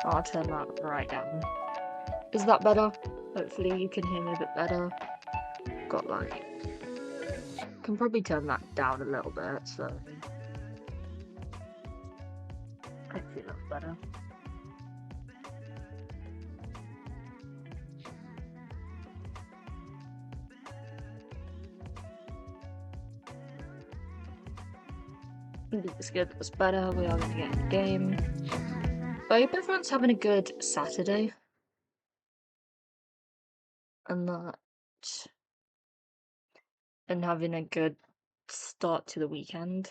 I'll turn that right down. Is that better? Hopefully you can hear me a bit better. Got like... Can probably turn that down a little bit, so... Hopefully that's better. It's good, that's better. We are going to get in the game. But I hope everyone's having a good Saturday. And that... And having a good start to the weekend.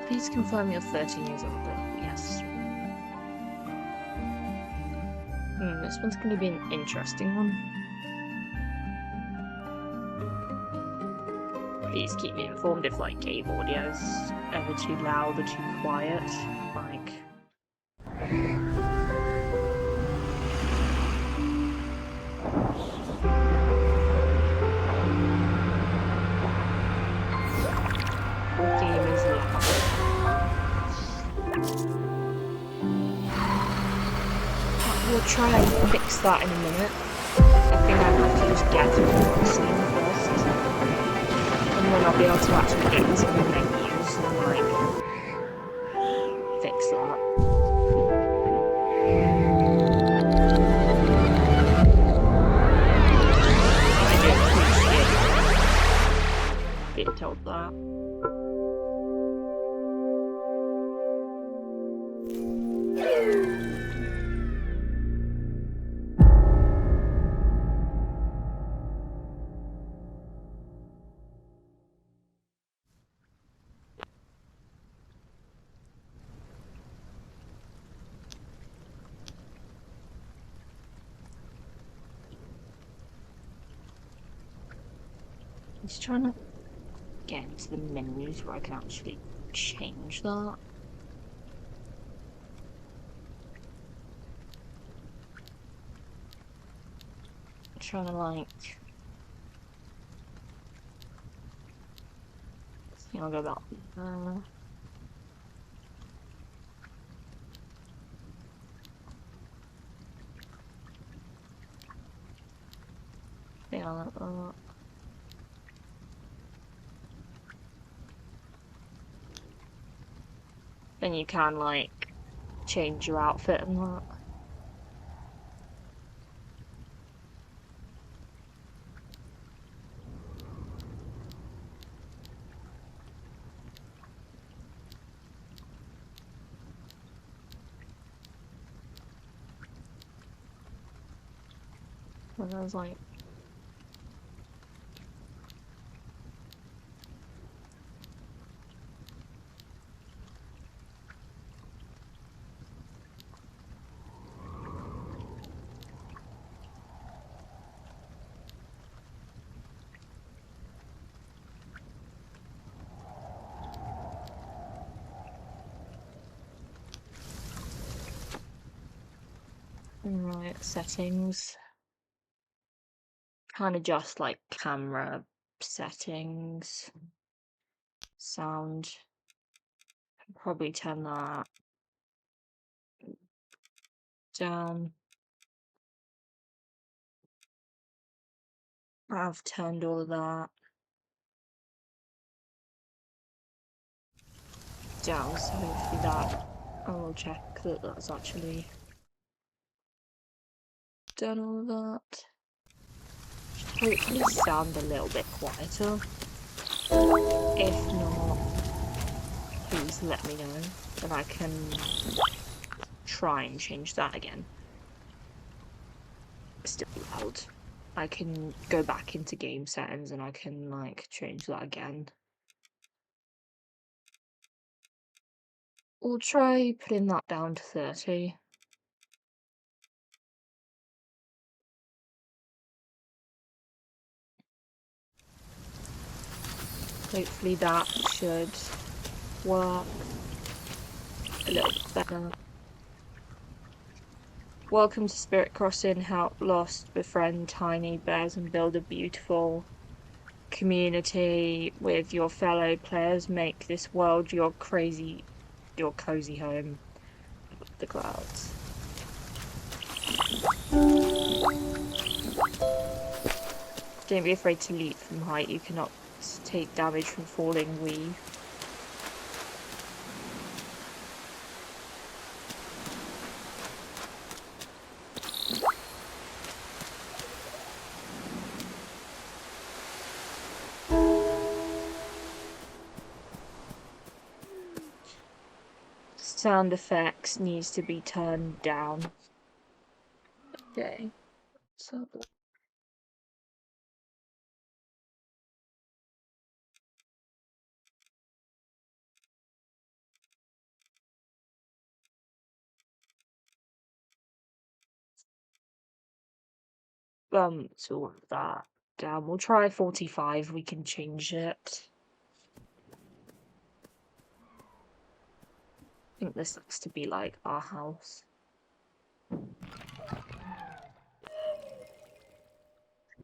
Please confirm you're 13 years old. Yes. This one's going to be an interesting one. Please keep me informed if like game audio's ever too loud or too quiet. Like... The game is loud. We'll try and fix that in a minute. I think I have to just get through the scene first. And then I'll be able to actually get into the menus and like fix that. I do appreciate being told that. I'm just trying to get into the menus where I can actually change that. I'm trying to like... I think I'll go about yeah, like that. Then you can like change your outfit and that. And I was like... Right, settings. Kind of just like camera settings. Sound. Probably turn that down. I've turned all of that down, so hopefully that I will check that that's actually done all of that. Should hopefully sound a little bit quieter. If not, please let me know, and I can try and change that again. It's still loud. I can go back into game settings and I can like change that again. We'll try putting that down to 30. Hopefully that should work a little better. Welcome to Spirit Crossing. Help lost, befriend tiny bears, and build a beautiful community with your fellow players. Make this world your cozy home. The clouds. Don't be afraid to leap from height. You cannot take damage from falling. Weave. Sound effects needs to be turned down. Okay. So all of that down. We'll try 45. We can change it. I think this looks to be like our house.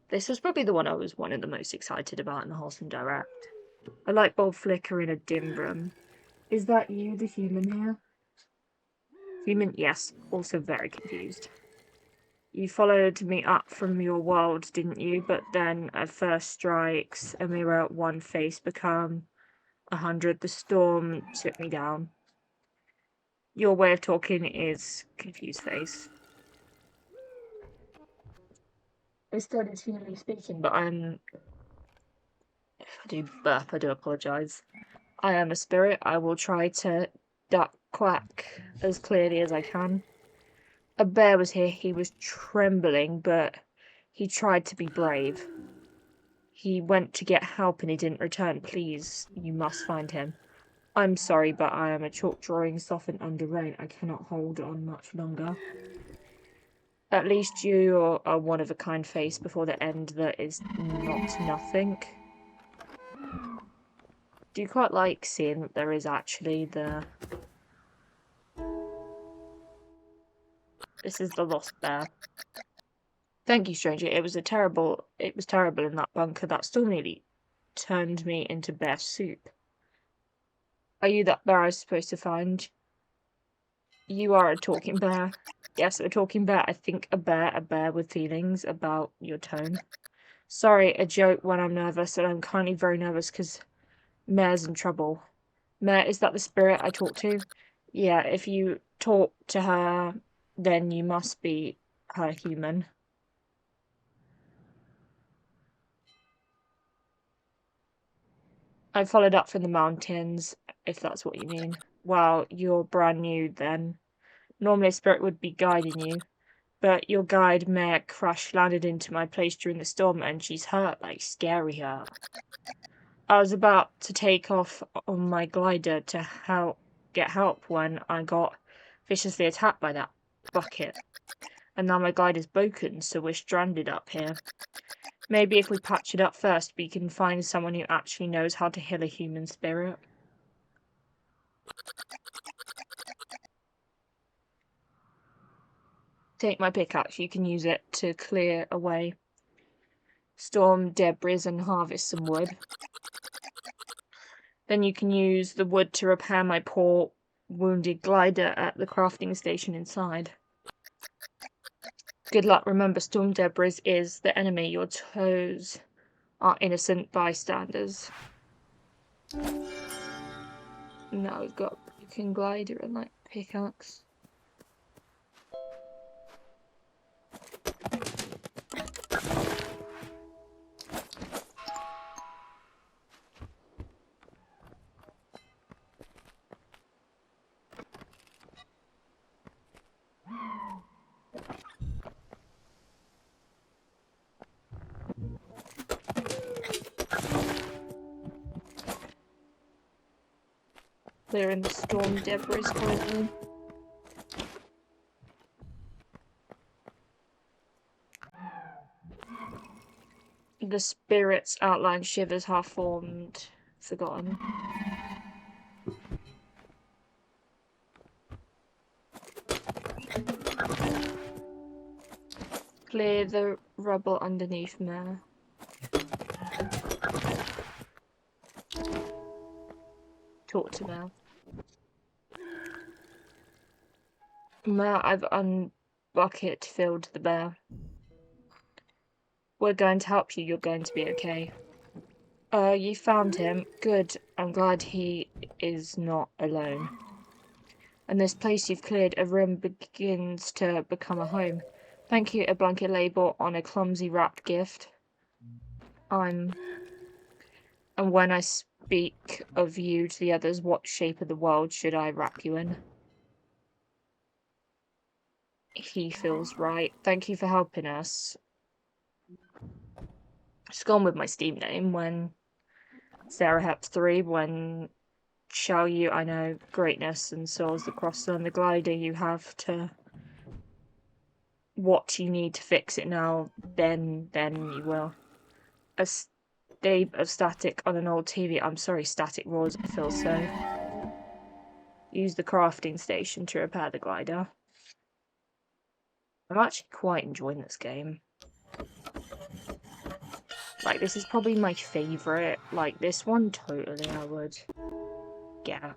This was probably the one I was one of the most excited about in the Wholesome Direct. A light bulb flicker in a dim room. Is that you, the human here? Human, yes. Also very confused. You followed me up from your world, didn't you? But then at first strikes, a mirror, one face become 100. The storm took me down. Your way of talking is confused face. I started humanly speaking, but if I do burp, I do apologise. I am a spirit. I will try to duck quack as clearly as I can. A bear was here. He was trembling, but he tried to be brave. He went to get help and he didn't return. Please, you must find him. I'm sorry, but I am a chalk drawing softened under rain. I cannot hold on much longer. At least you are one of a kind face before the end that is not nothing. Do you quite like seeing that there is actually the... This is the lost bear. Thank you, stranger. It was terrible in that bunker. That storm nearly turned me into bear soup. Are you that bear I was supposed to find? You are a talking bear. Yes, a talking bear. I think a bear with feelings about your tone. Sorry, a joke when I'm nervous, and I'm currently very nervous because Mare's in trouble. Mare, is that the spirit I talked to? Yeah, if you talk to her, then you must be her human. I followed up from the mountains, if that's what you mean. Well, you're brand new then. Normally a spirit would be guiding you, but your guide, Mare, crash-landed into my place during the storm and she's hurt, like scary hurt. I was about to take off on my glider to get help when I got viciously attacked by that bucket. And now my glider's broken, so we're stranded up here. Maybe if we patch it up first, we can find someone who actually knows how to heal a human spirit. Take my pickaxe, you can use it to clear away storm debris and harvest some wood. Then you can use the wood to repair my poor wounded glider at the crafting station inside. Good luck. Remember, storm debris is the enemy. Your toes are innocent bystanders. Now we've got you can glider and like pickaxe. Clearing the storm debris currently. The spirit's outline shivers, half-formed, forgotten. Clear the rubble underneath Mare. Talk to Mare. Mare, I've unbucket filled the bear. We're going to help you. You're going to be okay. You found him. Good. I'm glad he is not alone. And this place you've cleared, a room begins to become a home. Thank you, a blanket label on a clumsy wrapped gift. And when I speak of you to the others, what shape of the world should I wrap you in? He feels right. Thank you for helping us. Just gone with my Steam name when Sarah Heps 3, when shall you, I know, greatness and souls the crosser and the glider you have to what you need to fix it now, then you will. A state of static on an old TV. I'm sorry, static roars, it feels so. Use the crafting station to repair the glider. I'm actually quite enjoying this game. Like, this is probably my favourite. Like, this one, totally, I would get.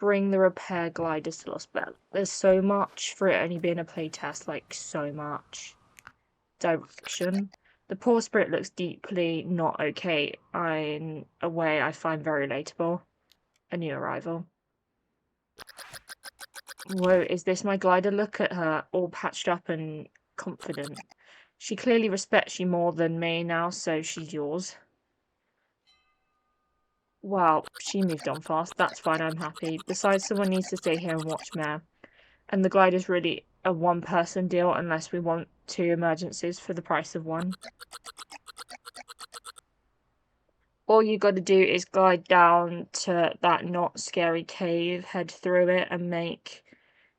Bring the repair gliders to Lost Bell. There's so much for it only being a playtest, like, so much. Direction. The poor spirit looks deeply not okay. In a way I find very relatable. A new arrival. Whoa, is this my glider? Look at her, all patched up and confident. She clearly respects you more than me now, so she's yours. Well, she moved on fast. That's fine, I'm happy. Besides, someone needs to stay here and watch Mare. And the glider's really a one-person deal unless we want 2 emergencies for the price of 1. All you gotta do is glide down to that not scary cave, head through it, and make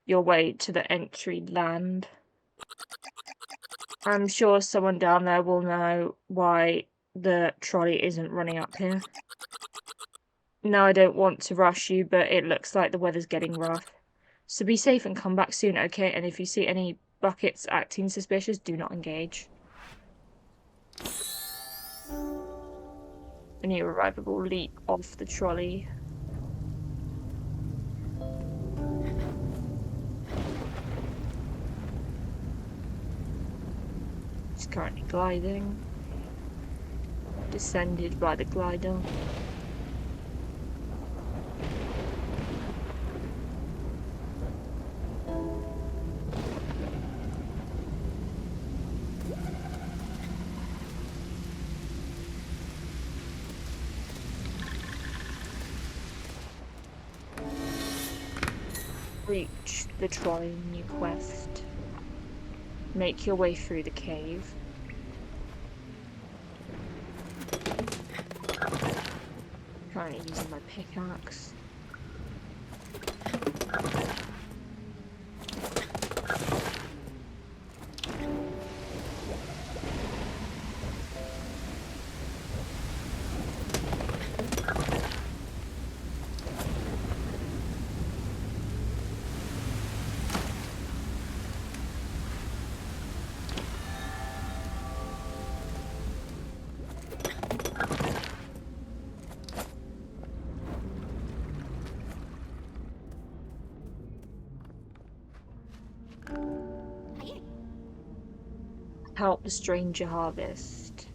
your way to the entry land. I'm sure someone down there will know why the trolley isn't running up here. Now, I don't want to rush you, but it looks like the weather's getting rough. So be safe and come back soon, okay? And if you see any buckets acting suspicious, do not engage. A new arrival will leap off the trolley. She's currently gliding. Descended by the glider. Reach the trolley, new quest. Make your way through the cave. Currently using my pickaxe. Help the stranger harvest.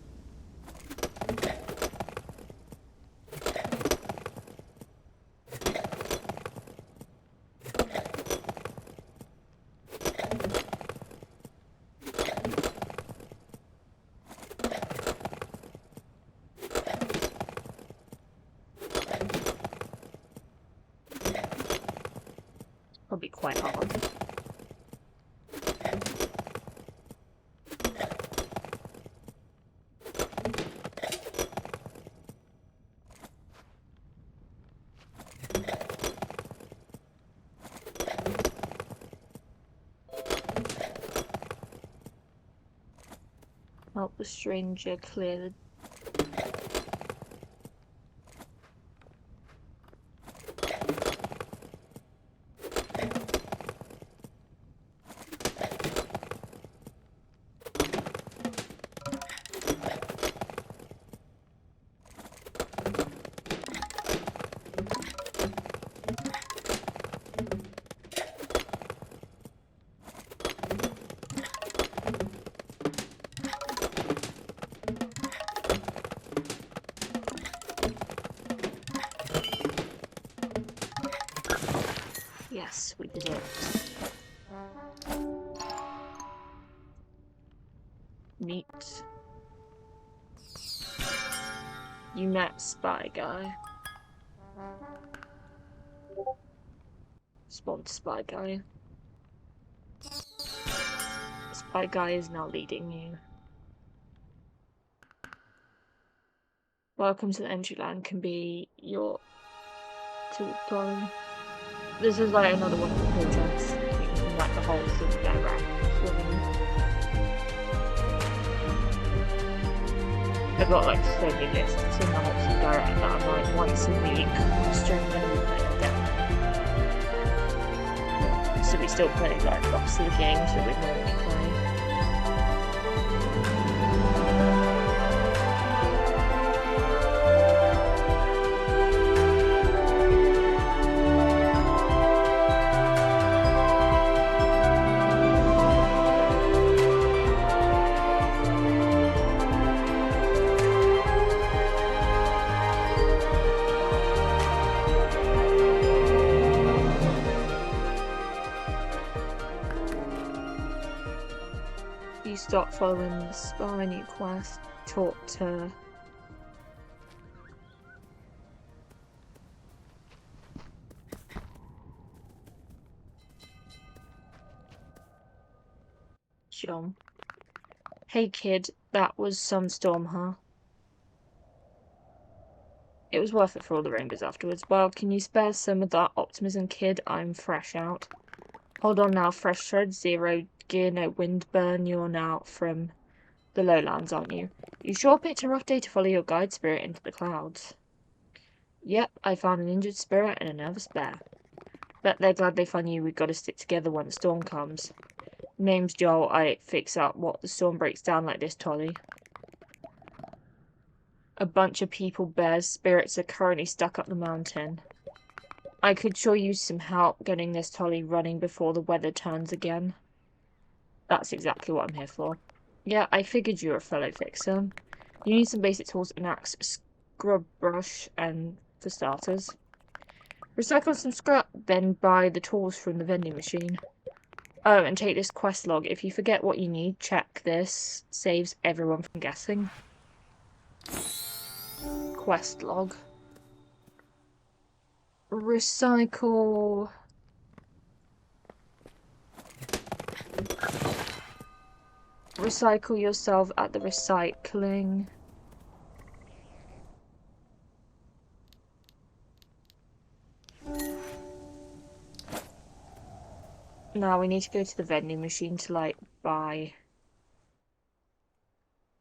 Probably quite hard. Help the stranger clear the... is it? Meet. You met Spy Guy. Spawned Spy Guy. Spy Guy is now leading you. Welcome to the entry land can be your tutorial. This is like another one of the projects from like the whole thing direct. I've got like so many lists in the whole thing direct that I'm like once a week streaming it. So we still play like lots of the games that we normally play. You stop following the spy new quest, talk to John. Hey kid, that was some storm, huh? It was worth it for all the rainbows afterwards. Well, can you spare some of that optimism, kid? I'm fresh out. Hold on now, fresh tread, 0 gear, no wind burn. You're now from the lowlands, aren't you? You sure picked a rough day to follow your guide spirit into the clouds. Yep, I found an injured spirit and a nervous bear. Bet they're glad they found you. We've got to stick together when the storm comes. Name's Joel. I fix up what the storm breaks down like this, Tolly. A bunch of people, bears, spirits are currently stuck up the mountain. I could sure use some help getting this Tolly running before the weather turns again. That's exactly what I'm here for. Yeah, I figured you were a fellow fixer. You need some basic tools, an axe, scrub brush, and for starters. Recycle some scrap, then buy the tools from the vending machine. Oh, and take this quest log. If you forget what you need, check this. Saves everyone from guessing. Quest log. Recycle. Recycle yourself at the recycling. Now we need to go to the vending machine to like buy.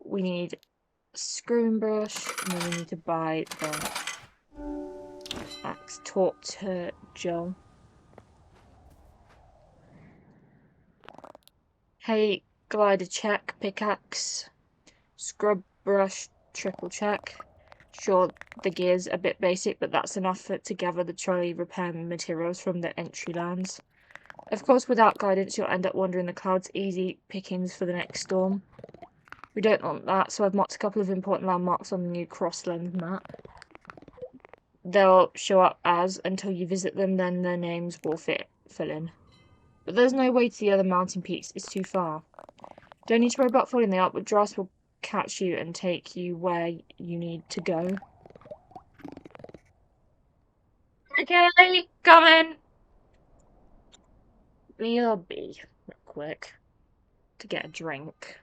We need a screwing brush, and then we need to buy the axe. Talk to Joe. Hey, glider check, pickaxe, scrub brush, triple check. Sure, the gear's a bit basic, but that's enough to gather the trolley repair materials from the entry lands. Of course, without guidance, you'll end up wandering the clouds. Easy pickings for the next storm. We don't want that, so I've marked a couple of important landmarks on the new Crossland map. They'll show up as until you visit them, then their names will fill in. But there's no way to the other mountain peaks, it's too far. Don't need to worry about falling, the upward drafts will catch you and take you where you need to go. Okay, coming! BRB, real quick, to get a drink.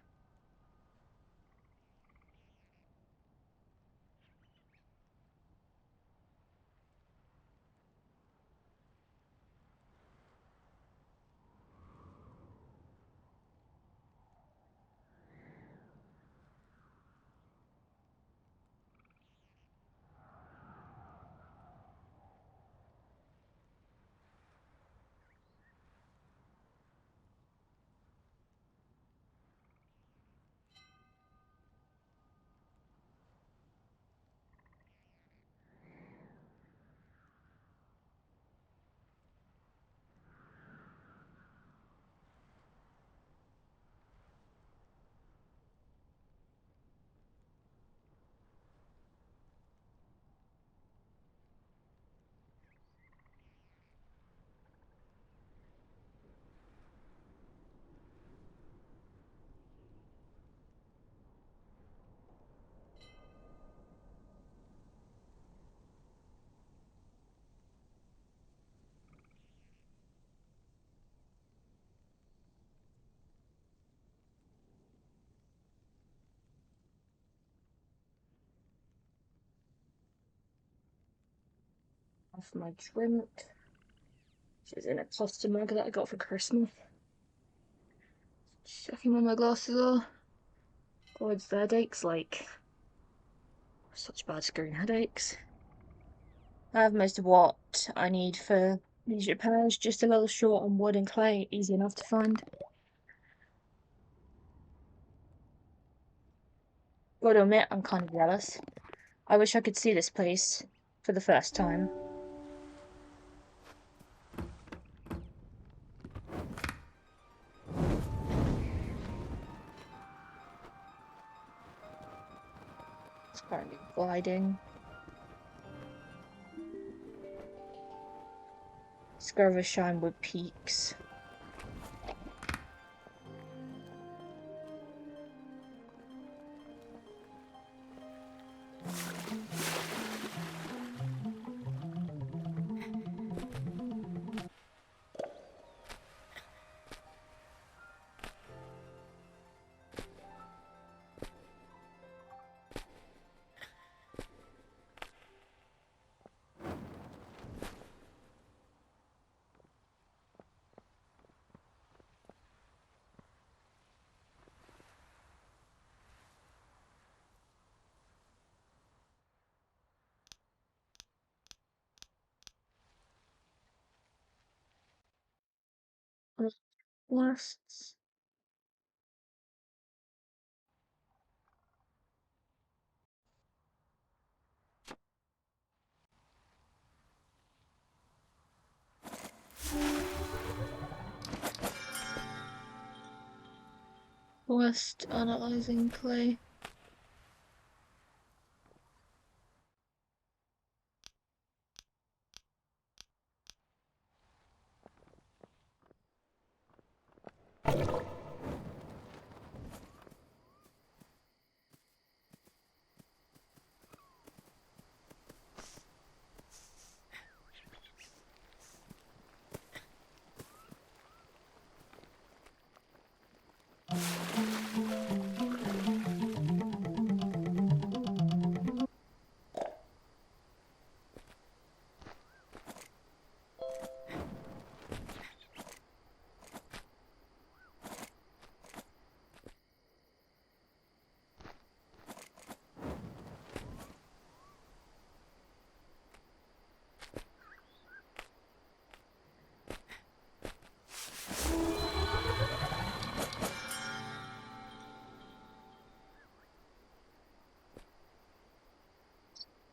Off my drink. Which is in a pasta mug that I got for Christmas. Checking where my glasses are. Oh, it's the headaches, like such bad screen headaches. I have most of what I need for these repairs, just a little short on wood and clay, easy enough to find. Gotta admit, I'm kind of jealous. I wish I could see this place for the first time. It's currently gliding. Discover Shinewood Peaks. Lasts. West analyzing clay.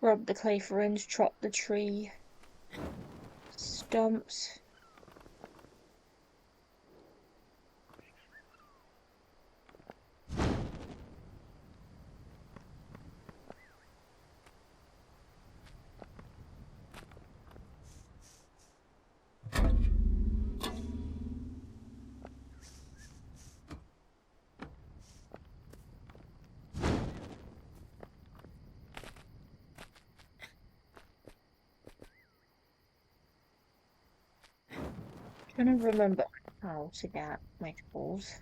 Rub the clay fringe, chop the tree stumps. Trying to remember how to get my tools.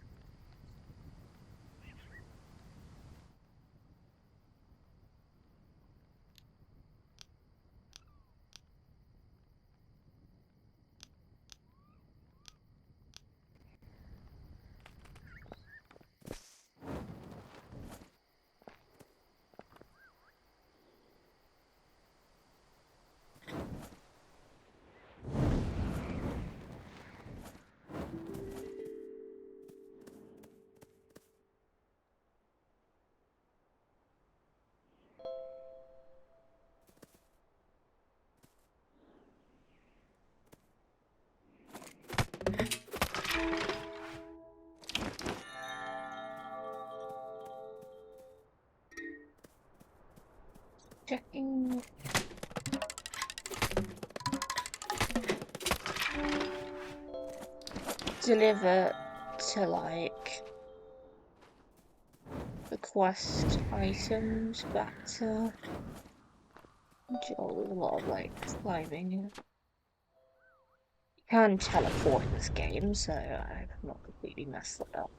Checking. Deliver to like the quest items back to Joel. There's a lot of like climbing. You can teleport in this game, so I've not completely messed that up.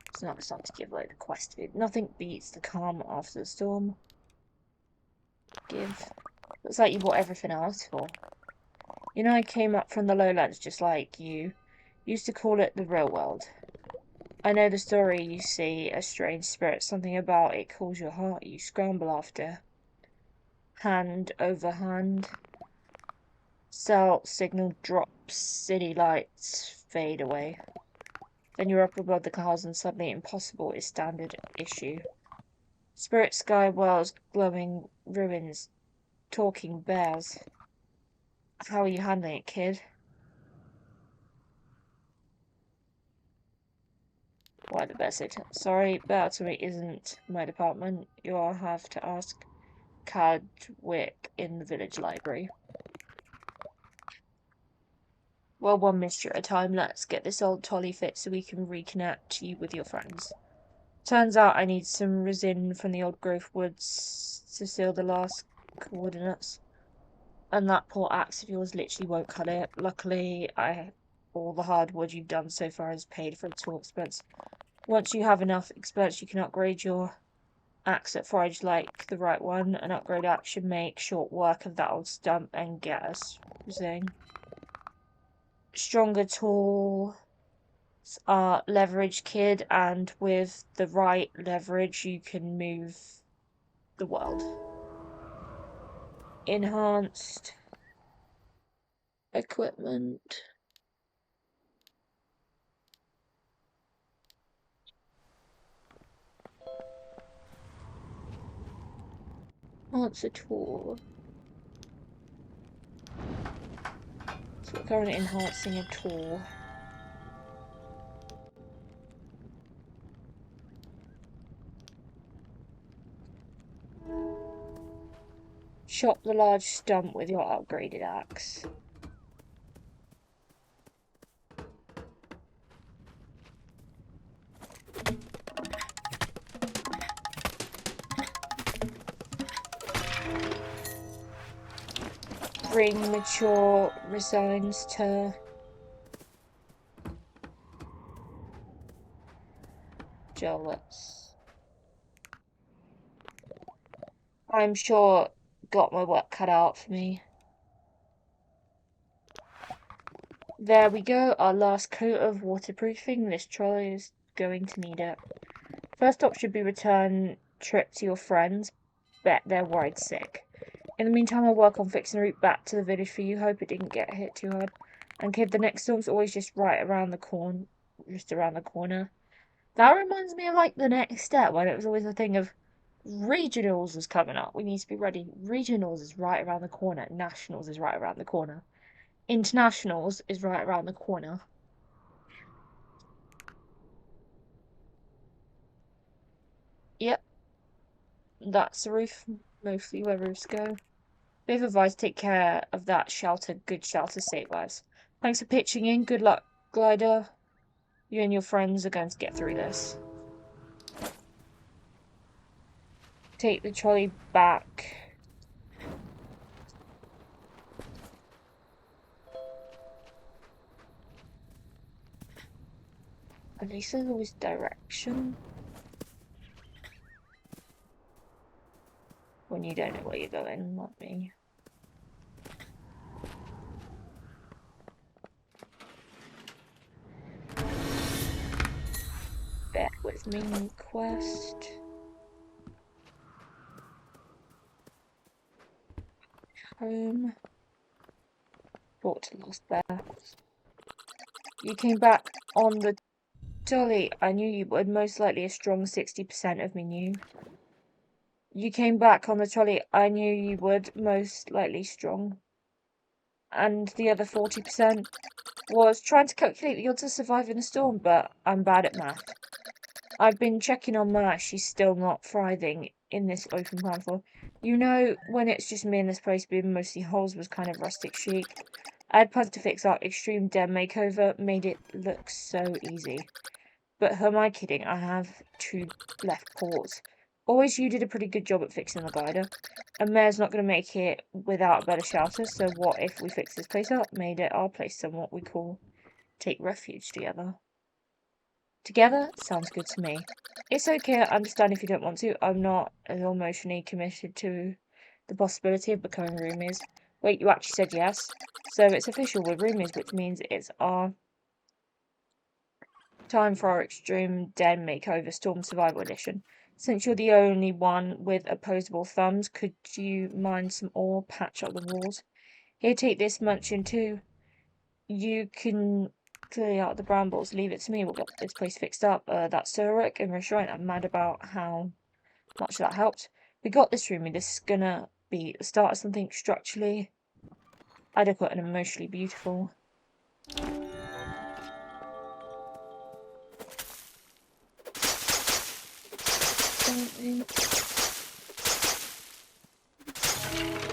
It's not starting to give like the quest. Nothing beats the calm after the storm. Give. Looks like you bought everything I asked for. You know, I came up from the lowlands just like you. Used to call it the real world. I know the story, you see, a strange spirit, something about it calls your heart, you scramble after. Hand over hand. Cell signal drops, city lights fade away. Then you're up above the clouds and suddenly impossible is standard issue. Spirit sky wells, glowing ruins, talking bears. How are you handling it, kid? Why the best it? Sorry, Battery isn't my department. You'll have to ask Cadwick in the village library. Well, one mystery at a time. Let's get this old Tolly fit so we can reconnect you with your friends. Turns out I need some resin from the old growth woods to seal the last coordinates. And that poor axe of yours literally won't cut it. Luckily, all the hard wood you've done so far is paid for its tool expense. Once you have enough expense, you can upgrade your axe at forage like the right one. An upgrade axe should make short work of that old stump and get us resin. Stronger tools are leverage, kid, and with the right leverage, you can move the world. Enhanced equipment. Answer tool. So we're currently enhancing a tool. Chop the large stump with your upgraded axe. Bring mature resigns to jealous. I'm sure got my work cut out for me. There we go, our last coat of waterproofing. This trolley is going to need it. First stop should be return trip to your friends. Bet they're worried sick. In the meantime, I'll work on fixing a route back to the village for you. Hope it didn't get hit too hard. And kid, the next storm's always just around the corner. That reminds me of like the next step when it was always a thing of regionals is coming up. We need to be ready. Regionals is right around the corner. Nationals is right around the corner. Internationals is right around the corner. Yep, that's the roof. Mostly where roofs go. Bit of advice, take care of that shelter. Good shelter save lives. Thanks for pitching in. Good luck, Glider. You and your friends are going to get through this. Take the trolley back. At least there's always direction. When you don't know where you're going, not me. Bear with me, quest. Home. Brought to Lost Bear. You came back on the Dolly. I knew you would. Most likely a strong 60% of me knew. You came back on the trolley. I knew you would. Most likely strong. And the other 40% was trying to calculate the odds of surviving a storm, but I'm bad at math. I've been checking on Ma. She's still not thriving in this open platform. You know, when it's just me in this place being mostly holes was kind of rustic chic. I had plans to fix our extreme den makeover, made it look so easy. But who am I kidding? I have 2 left paws. Always you did a pretty good job at fixing the glider. And Mare's not going to make it without a better shelter, so what if we fix this place up, made it our place, somewhat we call take refuge together. Together? Sounds good to me. It's okay, I understand if you don't want to. I'm not as emotionally committed to the possibility of becoming roomies. Wait, you actually said yes? So it's official, we're roomies, which means it's our time for our extreme den makeover storm survival edition. Since you're the only one with opposable thumbs, could you mine some ore, patch up the walls? Here, take this munchkin too. You can clear out the brambles. Leave it to me. We'll get this place fixed up. That's Zurich and reassuring. I'm mad about how much that helped. We got this, Rumi. This is gonna be the start of something structurally adequate and emotionally beautiful.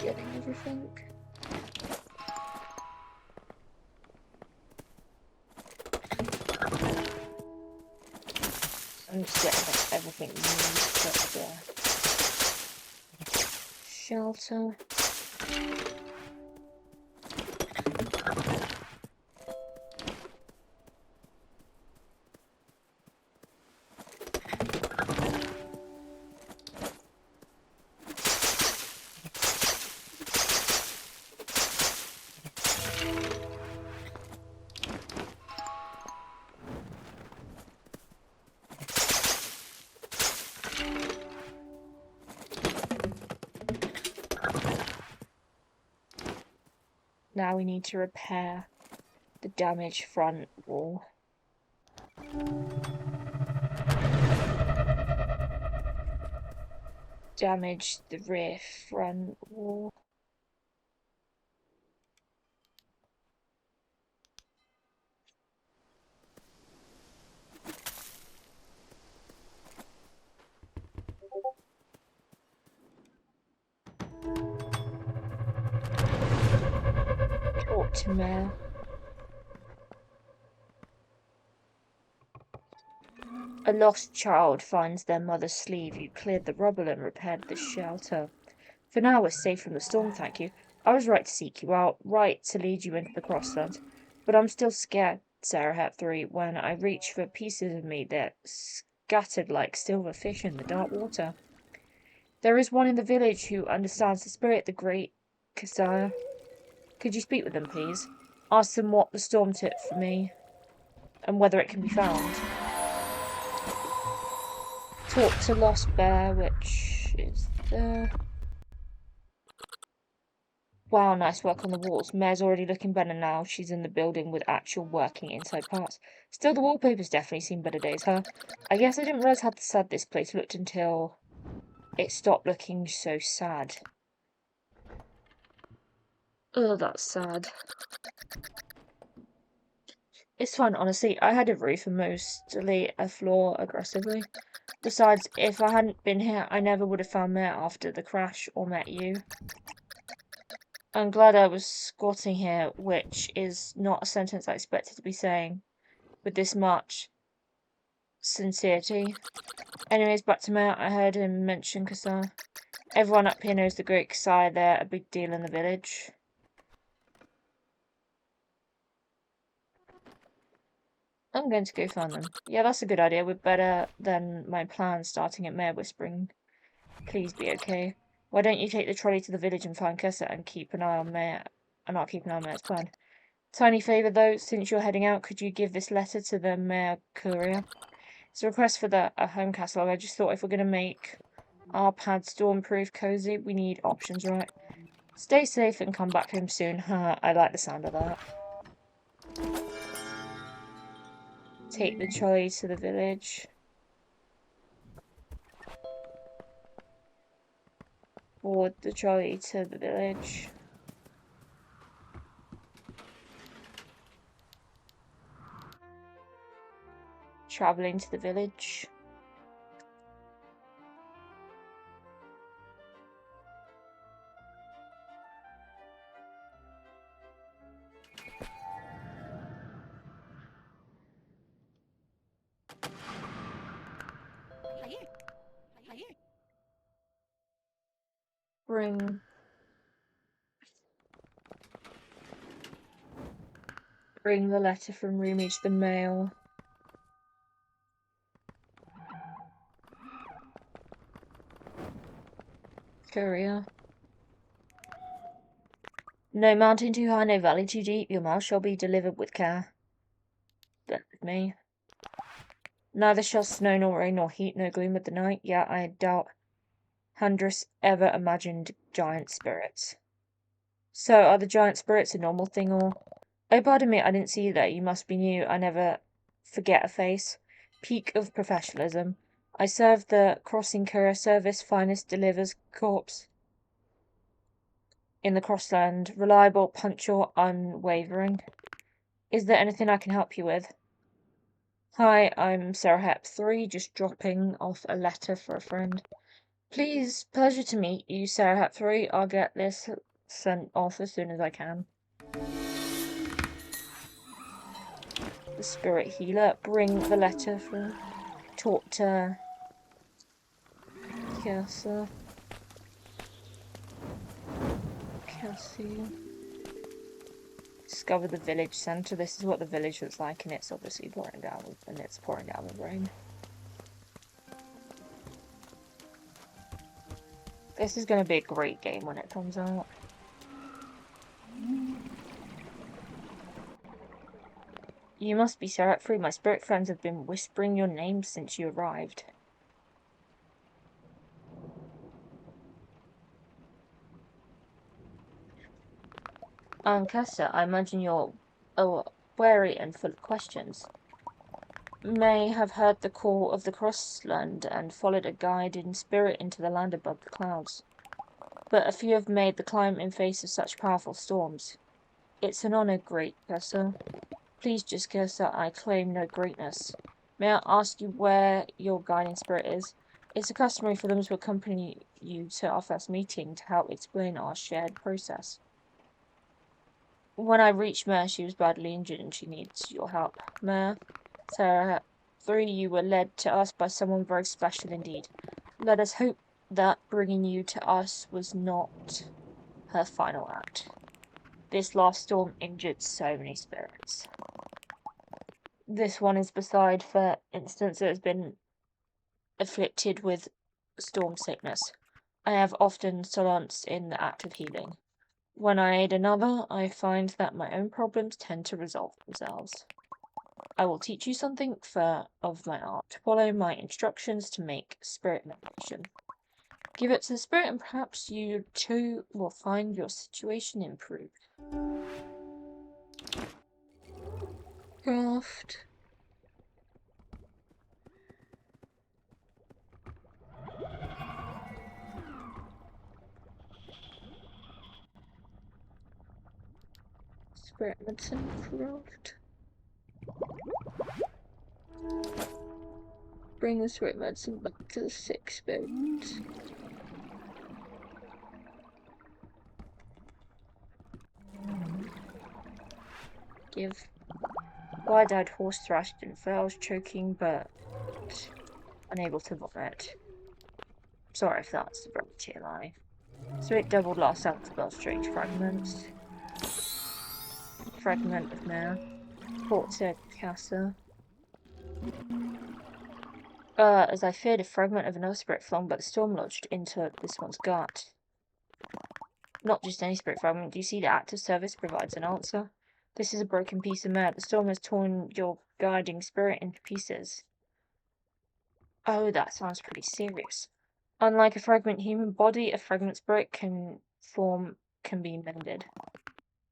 Getting everything. I'm just getting everything we need for the shelter. Now we need to repair the damaged front wall. Damage the rear front wall. Talk to Mayor. A lost child finds their mother's sleeve. You cleared the rubble and repaired the shelter. For now, we're safe from the storm, thank you. I was right to seek you out, right to lead you into the crosslands. But I'm still scared, Sarah Hep3, when I reach for pieces of me that scattered like silver fish in the dark water. There is one in the village who understands the spirit, the great Kasaya. Could you speak with them, please? Ask them what the storm took for me, and whether it can be found. Talk to Lost Bear, which is there. Wow, nice work on the walls. Mare's already looking better now. She's in the building with actual working inside parts. Still, the wallpaper's definitely seen better days, huh? I guess I didn't realise how sad this place looked until it stopped looking so sad. Oh, that's sad. It's fine, honestly. I had a roof and mostly a floor aggressively. Besides, if I hadn't been here, I never would have found Mare after the crash or met you. I'm glad I was squatting here, which is not a sentence I expected to be saying with this much sincerity. Anyways, back to Mare. I heard him mention Kasai. Everyone up here knows the great Kasai. They're a big deal in the village. I'm going to go find them. Yeah, that's a good idea. We're better than my plan starting at Mare whispering. Please be okay. Why don't you take the trolley to the village and find Kessa and keep an eye on Mare, and I'll keep an eye on Mare's plan. Tiny favour though, since you're heading out, could you give this letter to the Mare courier? It's a request for a home castle. I just thought if we're going to make our pad storm-proof cozy, we need options, right? Stay safe and come back home soon. I like the sound of that. Take the trolley to the village. Board the trolley to the village. Travelling to the village. Bring the letter from Rumi to the mail. Courier. No mountain too high, no valley too deep, your mail shall be delivered with care. That with me. Neither shall snow nor rain nor heat nor gloom of the night, yet I doubt Handress ever imagined giant spirits. So, are the giant spirits a normal thing, or... Oh, pardon me, I didn't see that. You must be new. I never forget a face. Peak of professionalism. I serve the crossing courier service, finest delivers corpse in the crossland. Reliable, punctual, unwavering. Is there anything I can help you with? Hi, I'm Sarah Hep 3, just dropping off a letter for a friend. Please, pleasure to meet you, Sarah Hep 3. I'll get this sent off as soon as I can. The spirit healer, bring the letter for... Talk to... Cassie. Discover the village centre. This is what the village looks like, and it's obviously pouring down, and it's pouring down with rain. This is going to be a great game when it comes out. You must be Sarah Free. My spirit friends have been whispering your name since you arrived. Kessa, I imagine you're wary and full of questions. May have heard the call of the Crossland and followed a guide in spirit into the land above the clouds. But a few have made the climb in face of such powerful storms. It's an honor, great Kessa. Please just Kessa, I claim no greatness. May I ask you where your guiding spirit is? It's customary for them to accompany you to our first meeting to help explain our shared process. When I reached Mare, she was badly injured and she needs your help. Mare, Sarah 3, you were led to us by someone very special indeed. Let us hope that bringing you to us was not her final act. This last storm injured so many spirits. This one is beside, for instance, that has been afflicted with storm sickness. I have often solanced in the act of healing. When I aid another, I find that my own problems tend to resolve themselves. I will teach you something of my art. Follow my instructions to make spirit meditation. Give it to the spirit and perhaps you too will find your situation improved. Craft. Spirit medicine craft. Bring the spirit medicine back to the sick spirit. Give. Wide-eyed horse thrashed and fails, choking but unable to vomit. Sorry if that's a very TLI. So it doubled last out spell strange fragments. Fragment of mare. Forza Casa. As I feared, a fragment of another spirit flung by the storm lodged into this one's gut. Not just any spirit fragment. Do you see the active service provides an answer? This is a broken piece of mare. The storm has torn your guiding spirit into pieces. Oh, that sounds pretty serious. Unlike a fragment human body, a fragment spirit can be mended.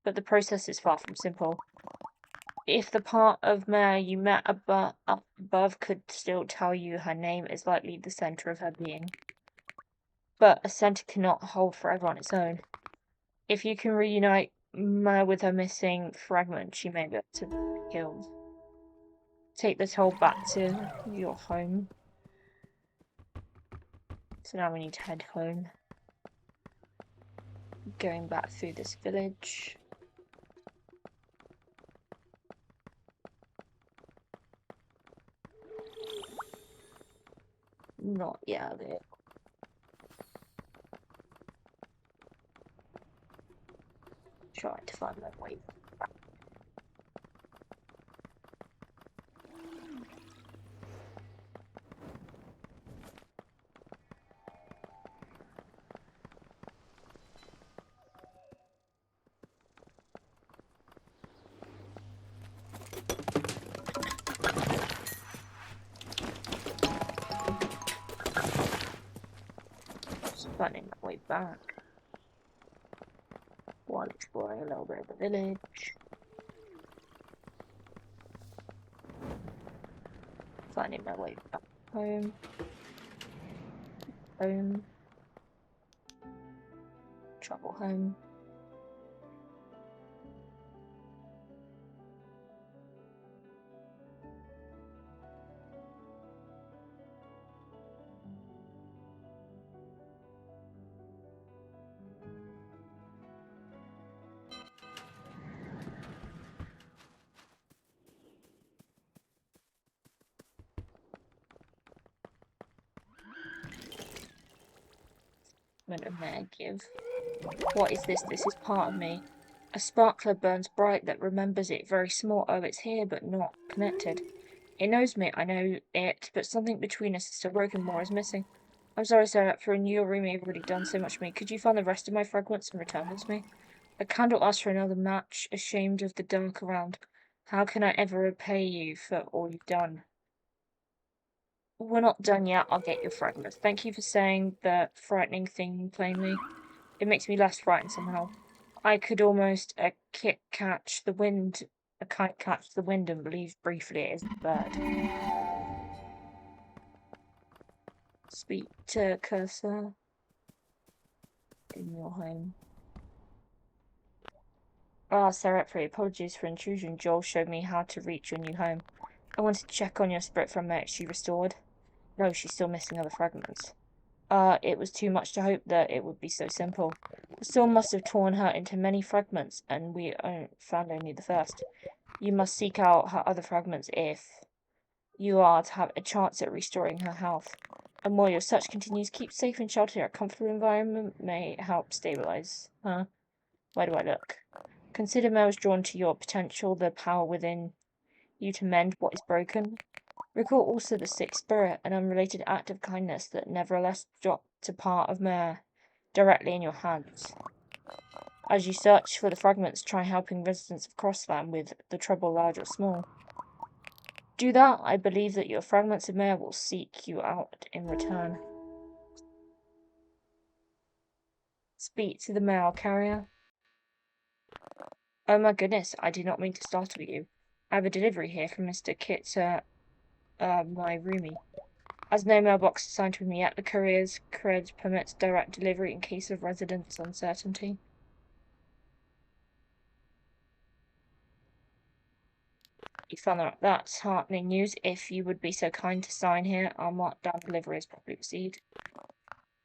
But the process is far from simple. If the part of mare you met above could still tell you her name is likely the center of her being. But a center cannot hold forever on its own. If you can reunite mare with her missing fragment, she may be able to be killed. Take this hole back to your home. So now we need to head home. Going back through this village. Not yet. Trying to find my way back. Finding my way back while exploring a little bit of the village. Finding my way back home. Travel home. Give. What is this? This is part of me. A sparkler burns bright that remembers it very small. Oh, it's here, but not connected. It knows me, I know it, but something between us is still broken. More is missing. I'm sorry, Sarah, for a new room you've already done so much for me. Could you find the rest of my fragments and return them to me? A candle asks for another match, ashamed of the dark around. How can I ever repay you for all you've done? We're not done yet. I'll get your fragments. Thank you for saying the frightening thing plainly. It makes me less frightened somehow. I could almost a kite catch the wind and believe briefly it is a bird. Speak to cursor in your home. Ah, Sarepri, apologies for intrusion. Joel showed me how to reach your new home. I wanted to check on your spirit for a minute. She restored? No, she's still missing other fragments. It was too much to hope that it would be so simple. The storm must have torn her into many fragments, and we found only the first. You must seek out her other fragments if you are to have a chance at restoring her health. And while your search continues, keep safe and sheltered. A comfortable environment may help stabilize. Huh? Where do I look? Consider Mel was drawn to your potential, the power within you to mend what is broken. Recall also the sick spirit, an unrelated act of kindness that nevertheless dropped a part of Mare directly in your hands. As you search for the fragments, try helping residents of Crossland with the trouble large or small. Do that, I believe that your fragments of Mare will seek you out in return. Speak to the mail carrier. Oh my goodness, I did not mean to startle you. I have a delivery here from Mr. Kit, my roomie. As no mailbox assigned to me yet, the courier's cred permits direct delivery in case of residence uncertainty. You found that. That's heartening news. If you would be so kind to sign here, I'll mark down delivery as properly received.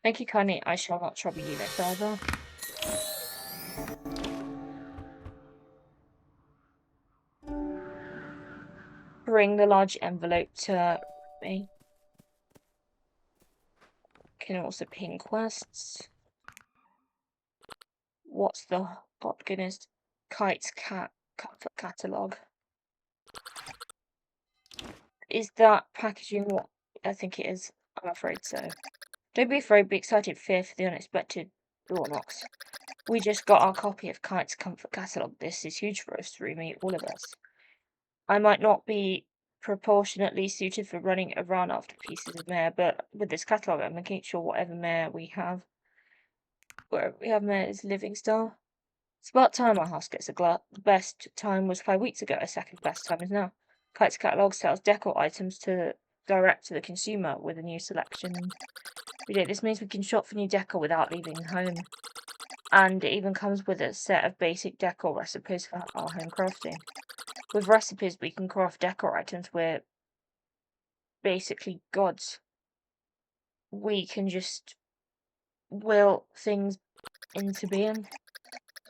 Thank you kindly. I shall not trouble you no further. Bring the large envelope to me. Can also ping quests. What's the hot goodness? Kite's comfort catalogue. Is that packaging what I think it is? I'm afraid so. Don't be afraid, be excited, fear for the unexpected door knocks. We just got our copy of Kite's comfort catalogue. This is huge for us, Rumi, all of us. I might not be proportionately suited for running around after pieces of mare, but with this catalogue, I'm making sure whatever mare we have, wherever we have mare is living star. It's about time our house gets a glut. The best time was 5 weeks ago. A second best time is now. Kite's catalogue sells decor items direct to the consumer with a new selection. This means we can shop for new decor without leaving home. And it even comes with a set of basic decor recipes for our home crafting. With recipes, we can craft decor items. We're basically gods. We can just will things into being.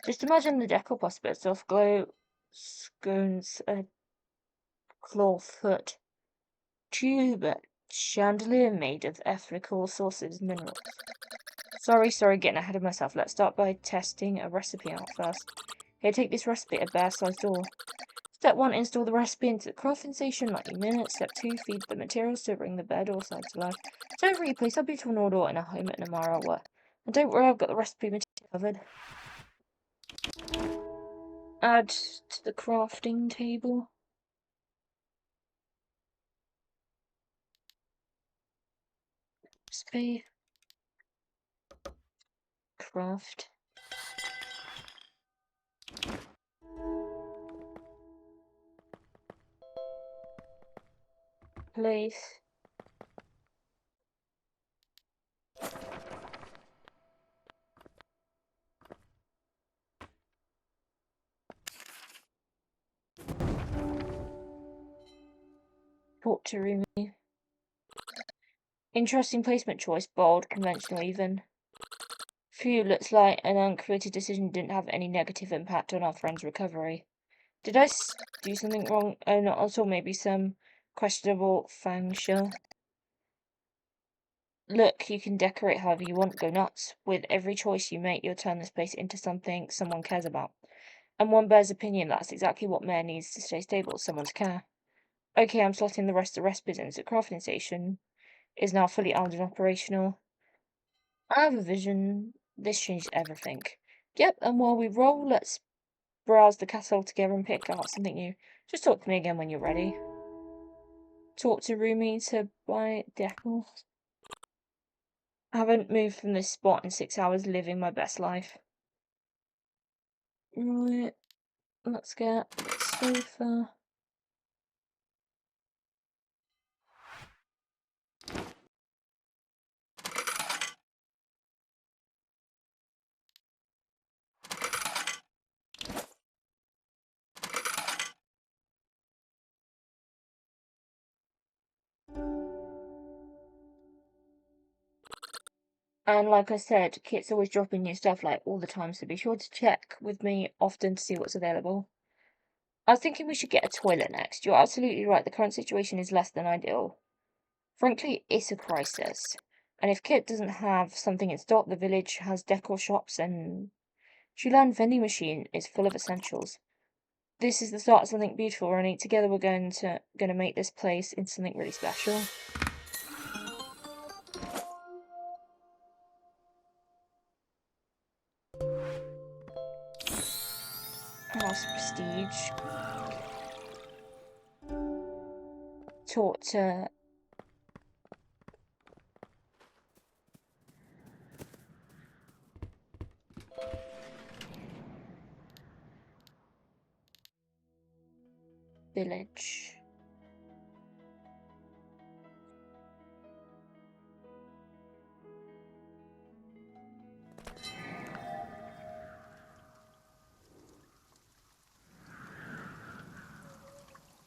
Just imagine the decor possibilities of glow scones, a clawfoot tube, chandelier made of ethical sources, minerals. Sorry, getting ahead of myself. Let's start by testing a recipe out first. Here, take this recipe, a bear-sized door. Step 1, install the recipe into the crafting station, 90 minutes. Step 2, feed the materials to bring the bed or side to life. Step 3, place our beautiful Nordor in a home at Namara. And don't worry, I've got the recipe material covered. Add to the crafting table. Recipe. craft. Place. Talk to Rumi. Interesting placement choice, bold, conventional even. Phew, looks like an uncreated decision didn't have any negative impact on our friend's recovery. Did I do something wrong? Oh, not at all, maybe some questionable feng shui. Look, you can decorate however you want, go nuts. With every choice you make, you'll turn this place into something someone cares about. And one bears opinion, that's exactly what Mare needs to stay stable, someone to care. Okay, I'm slotting the rest of the recipes in. The crafting station is now fully armed and operational. I have a vision. This changes everything. Yep, and while we roll, let's browse the castle together and pick out something new. Just talk to me again when you're ready. Talk to Rumi to buy the apple. I haven't moved from this spot in 6 hours, living my best life. Right, let's get the sofa. And like I said, Kit's always dropping new stuff like all the time, so be sure to check with me often to see what's available. I was thinking we should get a toilet next. You're absolutely right, the current situation is less than ideal. Frankly, it's a crisis. And if Kit doesn't have something in stock, the village has decor shops and Shulan vending machine is full of essentials. This is the start of something beautiful, Ronnie. Together we're gonna make this place into something really special. House prestige. Taught to village.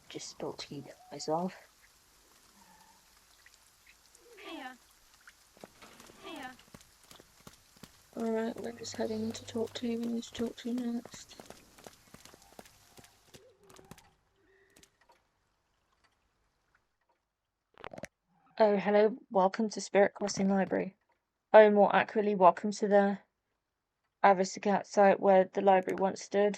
Just spilled tea myself. Alright, we're just heading to talk to who we need to talk to next. Oh, hello, welcome to Spirit Crossing Library. Oh, more accurately, welcome to the Aristocrat site where the library once stood.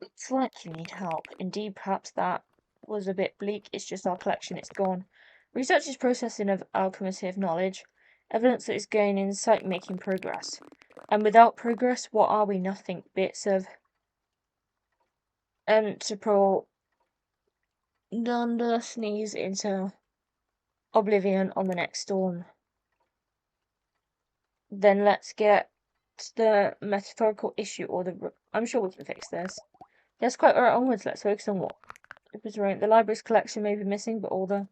It's like you need help. Indeed, perhaps that was a bit bleak. It's just our collection, it's gone. Research is processing of alchemical knowledge, evidence that is gaining insight, making progress. And without progress, what are we? Nothing. Bits of temporal dunder sneeze into oblivion on the next storm. Then let's get the metaphorical issue or the. I'm sure we can fix this. Let's quite right onwards. Let's focus on what was right. The library's collection may be missing, but all the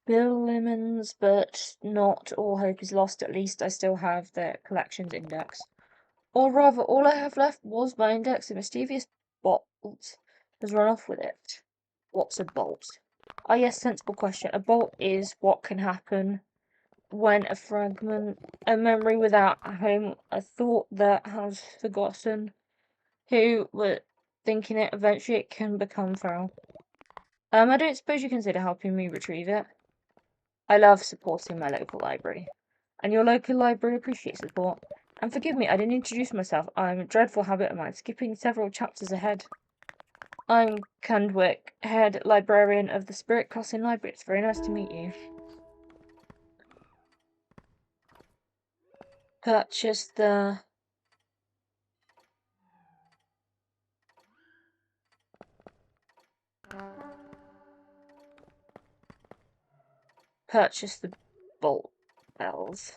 Spillimans, but not all hope is lost. At least I still have the collections index. Or rather, all I have left was my index. A mischievous bolt has run off with it. What's a bolt? Ah, yes, sensible question. A bolt is what can happen when a fragment, a memory without a home, a thought that has forgotten who were thinking it, eventually it can become feral. I don't suppose you consider helping me retrieve it? I love supporting my local library. And your local library appreciates support. And forgive me, I didn't introduce myself. I'm a dreadful habit of mine, skipping several chapters ahead. I'm Candwick, head librarian of the Spirit Crossing Library. It's very nice to meet you. Purchase the bells.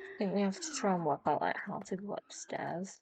I think we have to try and work out like how to go upstairs.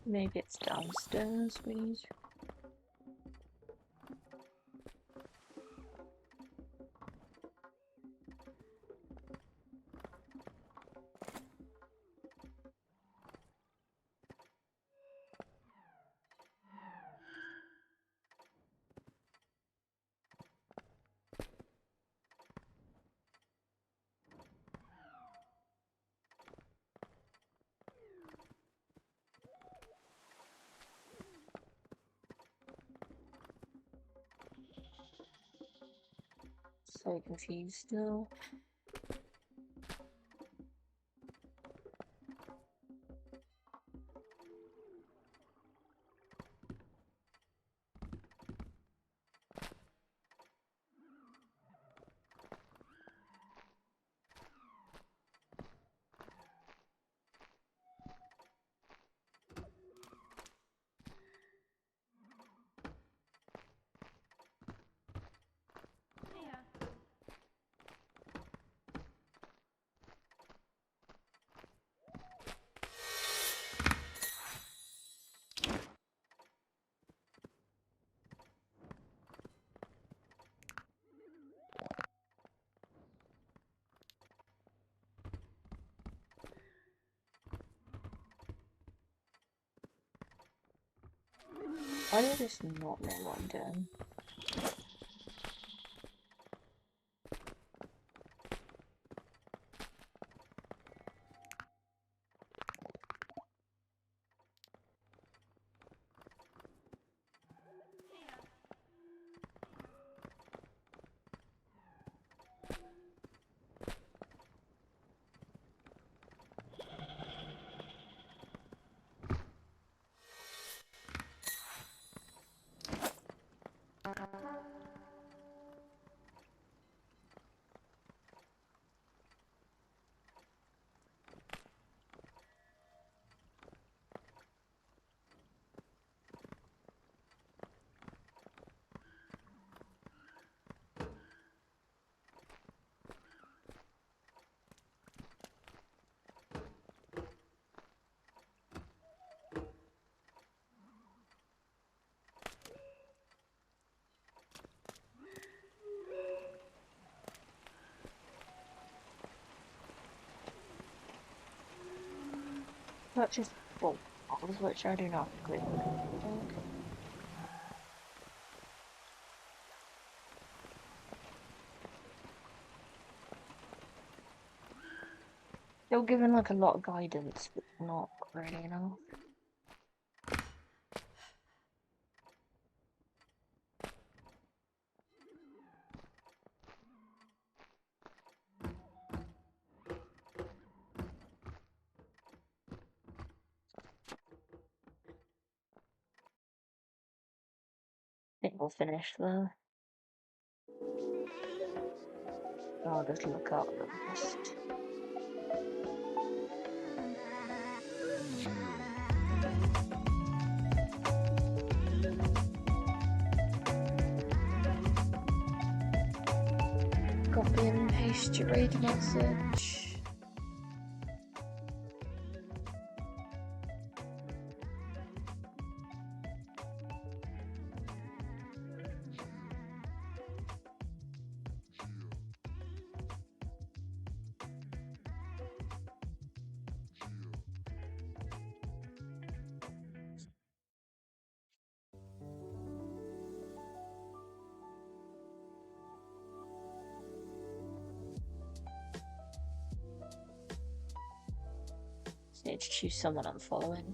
Maybe it's downstairs, we need. So confused still. Why do I just not know what I'm doing? Purchase bulk bottles, which I do not agree with. They were given like a lot of guidance, but not really enough. I think we'll finish there. I'll just look out the rest. Copy and paste your raid message. need to choose someone I'm following.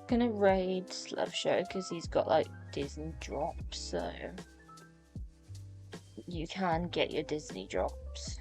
Gonna raid Slove Show because he's got like Disney drops, so you can get your Disney drops.